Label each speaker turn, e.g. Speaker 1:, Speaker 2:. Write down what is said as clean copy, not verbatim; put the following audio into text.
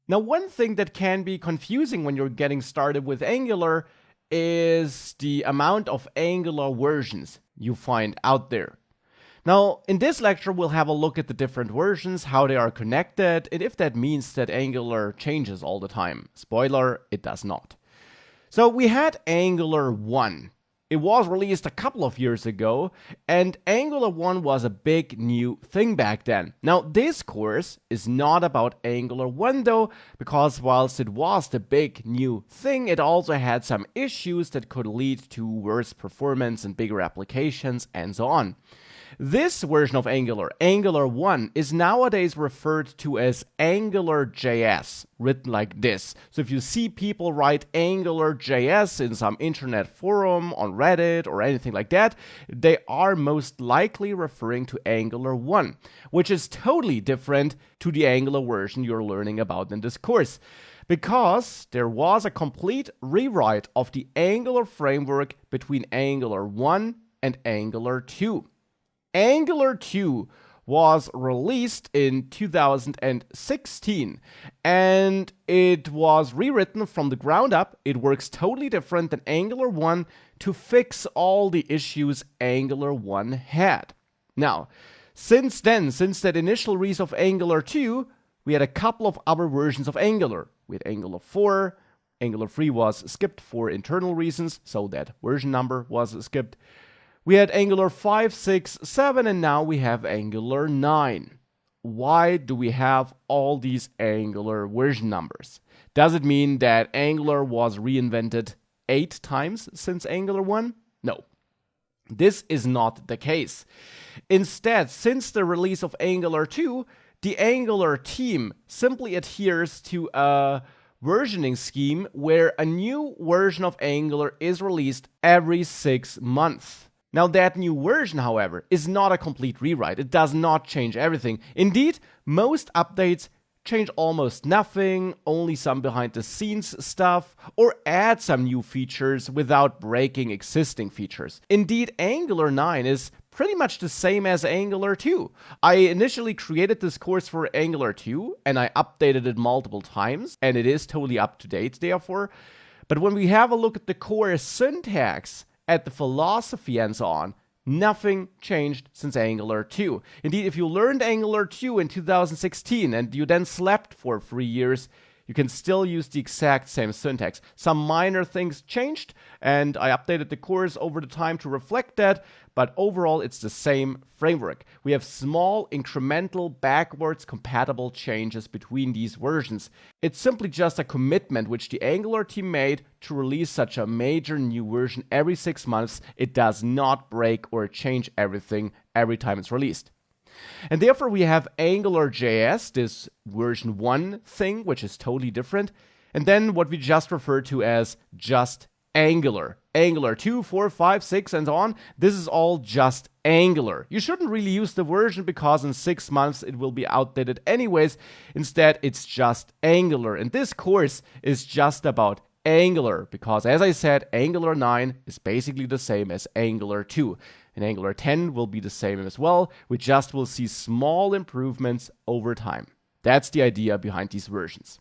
Speaker 1: Now, one thing that can be confusing when you're getting started with Angular is the amount of Angular versions you find out there. Now, in this lecture, we'll have a look at the different versions, how they are connected, and if that means that Angular changes all the time. Spoiler, it does not. So we had Angular 1. It was released a couple of years ago, and Angular 1 was a big new thing back then. Now, this course is not about Angular 1 though, because whilst it was the big new thing, it also had some issues that could lead to worse performance and bigger applications and so on. This version of Angular, Angular 1, is nowadays referred to as AngularJS, written like this. So if you see people write AngularJS in some internet forum, on Reddit, or anything like that, they are most likely referring to Angular 1, which is totally different to the Angular version you're learning about in this course, because there was a complete rewrite of the Angular framework between Angular 1 and Angular 2. Angular 2 was released in 2016 and it was rewritten from the ground up. It works totally different than Angular 1 to fix all the issues Angular 1 had. Now, since that initial release of Angular 2, we had a couple of other versions of Angular. We had Angular 4, Angular 3 was skipped for internal reasons, so that version number was skipped. We had Angular 5, 6, 7, and now we have Angular 9. Why do we have all these Angular version numbers? Does it mean that Angular was reinvented 8 times since Angular 1? No. This is not the case. Instead, since the release of Angular 2, the Angular team simply adheres to a versioning scheme where a new version of Angular is released every 6 months. Now, that new version, however, is not a complete rewrite. It does not change everything. Indeed, most updates change almost nothing, only some behind-the-scenes stuff, or add some new features without breaking existing features. Indeed, Angular 9 is pretty much the same as Angular 2. I initially created this course for Angular 2, and I updated it multiple times, and it is totally up to date, therefore. But when we have a look at the core syntax, at the philosophy and so on, nothing changed since Angular 2. Indeed, if you learned Angular 2 in 2016 and you then slept for 3 years, you can still use the exact same syntax. Some minor things changed, and I updated the course over the time to reflect that, but overall it's the same framework. We have small, incremental, backwards compatible changes between these versions. It's simply just a commitment which the Angular team made to release such a major new version every 6 months. It does not break or change everything every time it's released. And therefore we have AngularJS, this version 1 thing, which is totally different. And then what we just referred to as just Angular. Angular 2, 4, 5, 6, and so on. This is all just Angular. You shouldn't really use the version because in 6 months it will be outdated anyways. Instead, it's just Angular. And this course is just about Angular because, as I said, Angular 9 is basically the same as Angular 2. And Angular 10 will be the same as well. We just will see small improvements over time. That's the idea behind these versions.